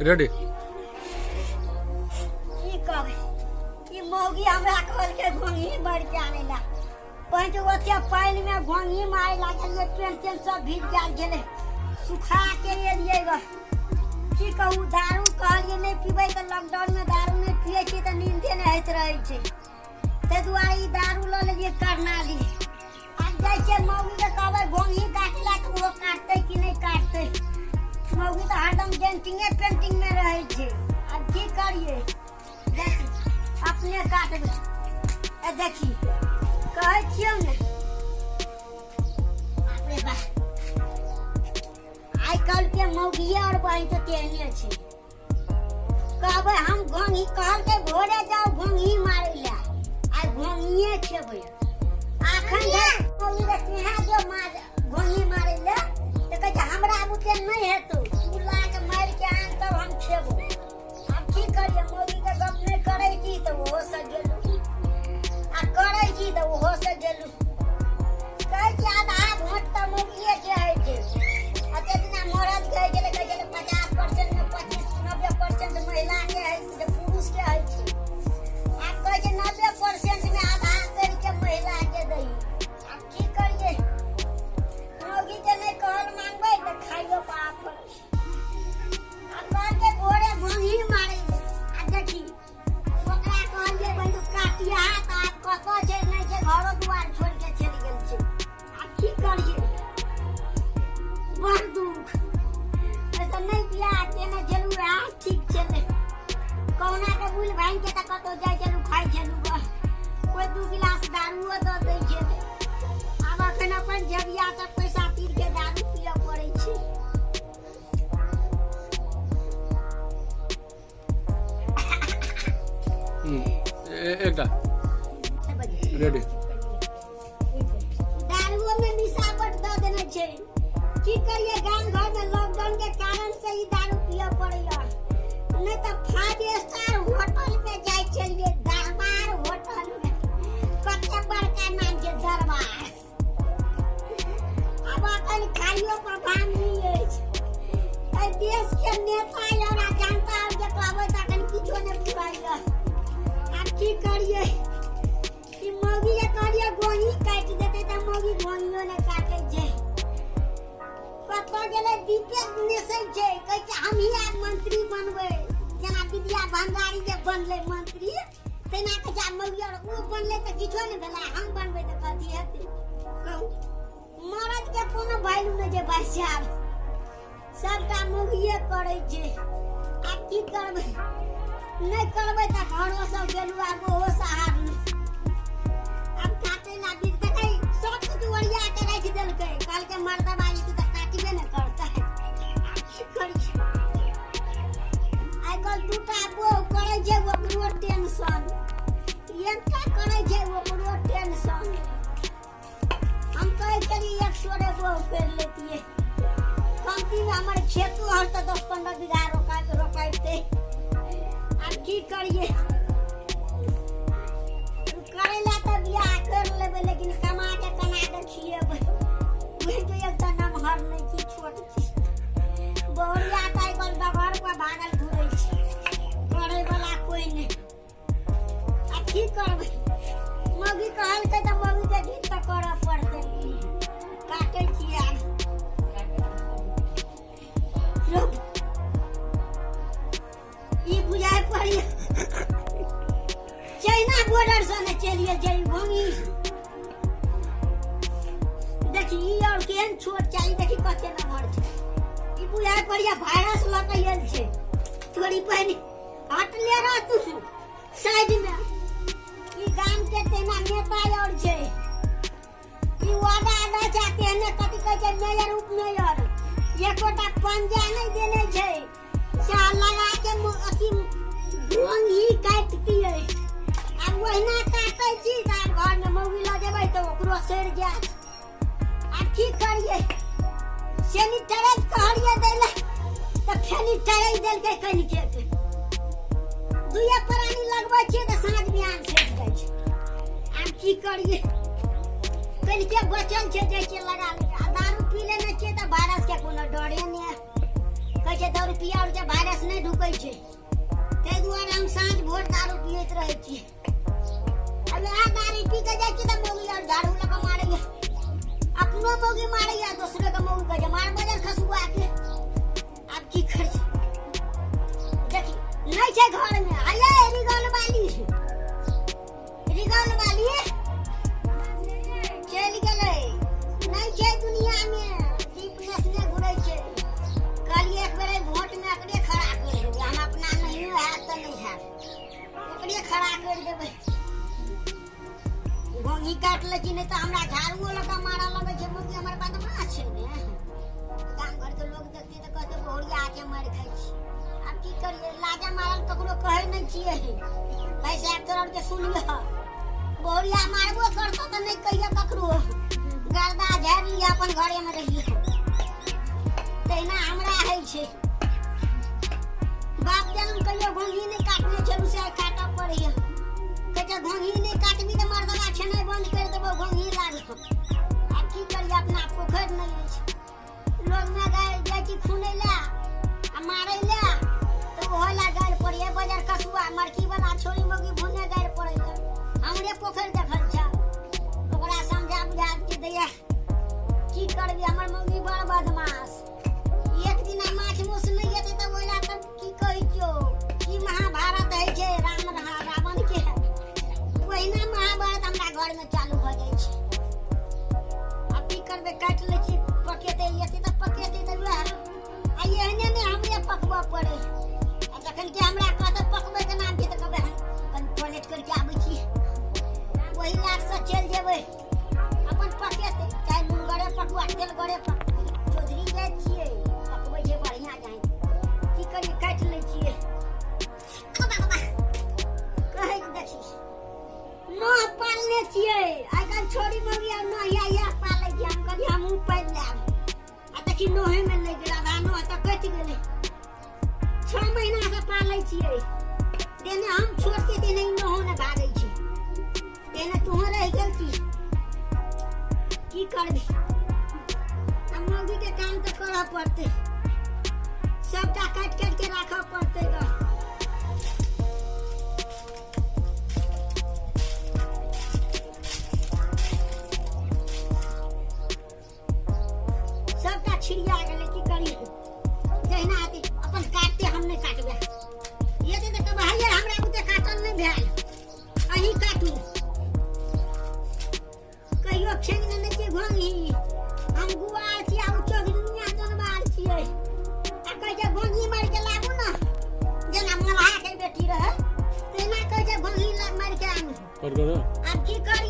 ready की कहबे कि मौगी हमरा कहल के घोंघी बढ़ के आने ला पंच ओते पानी में घोंघी मारे लागल ये पेंट सब भीग जाल गेले सुखा के एलिए ग की कहू दारू कहलिए नहीं पीबै त लॉकडाउन में दारू नहीं पिए छी त नींदे नहीं होइत रहै छै ते दुआरे ई दारू ल लेलिए करनाली अब जाय छै मौगी के कहबै घोंघी काटला त वो काटतै कि नहीं काटतै मौगी तो हरदम डेंटिंगे पेंटिंग में रहे छे अब की करिए देखी अपने काटबे ए देखी कहै छियौ ने अपने बा आइ कल के मौगिया और बहन तो तेहने छे कहबै हम घोंघी कहल के भोरे जाओ घोंघी मारे ला आइ घोंघिए खेबै आखन मौगी के केहा जो मार घोंघी मारे ला त कहै हमरा बुते नहीं हेतौ मार के आन तब हम खेबो अब की करिए मौगी के गप नहीं करे छी तो वो से गेलु आ करे छी तो वो से गेलु कह के आधा वोट त मौगिए के है छै अते दिना मरद कह गेले 50% में 25-90% महिला के है पुरुष के है छै आ कह के 90% में आधा करके महिला के दई अब की करिए मौगी के नहीं कहल मांगबै त खाइयो पाप के गोरे घोंघी मारे आ देखी ओकरा कहलिए बंदू काटिया त आप कतो छै नहीं छै घरो दुआर छोड़ के चली गेल छै आ की करिए बड़ दुख ऐसा नहीं पिया केना चलू आ ठीक चले कौना के बुल भाई के त कतो जाय चलू खाई चलू कोई 2 गिलास दारूओ द दै छै आब अखन अपन जबिया से पैसा पीर के दारू पिया पड़ै छै एकटा रेडी दारुओ में मिलावट द देने छै की करिए गांव घर में लॉकडाउन के कारण से ही दारू पिया पड़ैया नहीं तो 5 स्टार होटल में जाय चलिए दरबार होटल में कते बड़का नाम छै दरबार अब अपन खाइयो पर भान नहीं अछि देश के नेता और जनता और जे कहबै त अखन किछो नहीं बुझाइया की करिए कि मौगी के कहलिए गोही काट देते त मौगी गोहियो ने काटे छै कतो गेले दीपे नेसै छै कहै छै हम ही आब मंत्री बनबै जेना विद्या भंडारी जे बनले मंत्री तेना के जा मौगी और ओ बनले त किछो ने भेला हम बनबै त कथि हेतै कहू मरद के कोनो वैल्यू नै जे बाइसाब सबटा मौगिए करै छै आब की करबै नहीं करबै त घरो सब गेलु आब ओहो सहार अब काटे ला बीज देखै सब कुछ ओरिया के रख देलकै काल के मर्दा बाई त काटबे न करता है की करी आइ कल दूटा बो करे छै ओकरो टेंशन एकटा करे छै ओकरो टेंशन हम कहै छली 100 बो कर लेतिए कमती में हमर खेतो हर त 10-15 बीघा रोकाइते की करिए करेला त बियाह कर लेबे लेकिन कमा के खिएबे वही तो एक त नमहर नहीं की छोट छी बोरिया ताई बल डगर पर भागल घुरै छी करे वाला कोई नहीं आ की करबे मौगी कहल के त मौगी के गीत त करऽ पड़तै काटै छी आ ई बुझाय पड़िए चाइना बॉर्डर से न चलिए जाई भंगी देखी ई और केहन छोट चाहिए देखी कते नंबर छै ई बुझाय पड़िए वायरस लकैल छै थोड़ी पहले हट ले रह तू साइड में ई गांव के तेना नेता और छै ई वादा आदा चाहते हैं कथि कहै छै मेयर उप मेयर एकोटा पंजा नहीं देने छै चाल लगा के अथी घोंघी काटती है अब वहिना काटे छी त घर में मौगी ल जेबै त ओकरो सड़ जात अब की करिए सैनिटाइज कहलिए दैला त सैनिटाइज देलकै कनि के दुइया प्राणी लगबै छी त साँझ बिहान सड़ जाइ छै अब की करिए कनि के बचल छै जैसे लगा ले दारू पी लेने छै त वायरस के कोनो डरे नहीं कहै छै दारू पिया और जे वायरस नहीं ढुकै छै ताहि दुआरे हम साँझ भोर दारू पियैत रहै छियै अब यहाँ दारू पी के जाइ छियै तऽ मौगी और झाड़ू लऽ कऽ मारैया अपनो मौगी मारैया दोसरे के मौगी कहै छै मार बजर खसुआ के आब की करै छै देखी नहीं छै घर में आये रिगल वाली चल गेलै नहीं छै दुनिया में दीपनेस में घुरै छै कहलिए एक बेर वोट में एकरे खड़ा कर देबै हम अपना नहीं हैत तऽ नहीं हैत एकरे खड़ा कर देबै भोंगी काट ले कि नहीं तो हमरा झाड़ुओ लगा मारा लगे छै मौगी हमर बदमाश छै ने गाम घर के लोग देखते तऽ कहते बहुरिया के मार खाइ छी अब की करिए लाजा मारल ककरो कहै नहीं छियै भाई साहब तोरा के सुनियो बहुरिया मारबो करतो तऽ नहीं कहिए ककरो गर्दा झाड़ि लिया अपन घरे में रहिए तहिना हमरा होइ छै बाप जन्म कहियो भोंगी नहीं काटने छलू से काटऽ पड़ैया कहै घोंघी नहीं काटबी तऽ मर्दवा खेनाइ बंद कर देबो घोंघी लागो आब की करिए अपना पोखरि नहीं अछि लोग में गाय जाइ छी खुनै ला आ मारै ला तऽ ओहो ला गाड़ि पड़ैया बजार कसुआ मरकी वाला छोरी मौगी भुने गाड़ि पड़ैया हमरे पोखरि देखल छ ओकरा समझा बुझा के दैया की करबी हमर मौगी बड़ बदमाश एक दिन माछ मुस नहीं हेतै तऽ ओला तऽ की कहै छियो की महाभारत है छै राम रावण के ओहिना महाभारत हमरा घर में चालू भ जाइ छै अब की करबे काट लै छी पकेते एते तऽ पकेते तऽ वह आ एहने में हमरे पकबऽ पड़े आ जखन के हमरा कहत पकबै के नाम छै तऽ कहबै हम कन करके आबै छी वही लाट से चल जेबै अपन पकेते चाहे मुंगरे पकुआ तेल गरे पर चौधरी जाइ छियै पकबै छै बढ़िया जाय की करी काट लै छियै कहै देखी न पालने छियै आइ काल्हि छोरी मौगी और न या पालै छै हम कहलिए हमहूँ पालि लेब आ देखी नोहे में नहि गेला धानो तऽ कटि गेलै 6 महीना से पालै छियै देने हम छोड़ के देने नहो ने भागै छै देने तू रह गेल की करबी हम मौगी के काम तऽ करऽ पड़तै सबटा काटि के राखऽ पड़तै ग सबटा छिड़िया गेलै की करी जहिना आती अपन काटते हम नहीं काटबे ये तऽ कहबै हैया हमरा बुते काटल नहीं भेल अहीं काटू कहियो खेंग नहीं छै घोंघी हम गुआर छी आ चौधरीया जनबार छियै आ कहै छै घोंघी मार के लाबू ना जेना मल्हा के बेटी रहे तेना कहै छै घोंघी मार के आनू कर आब की करी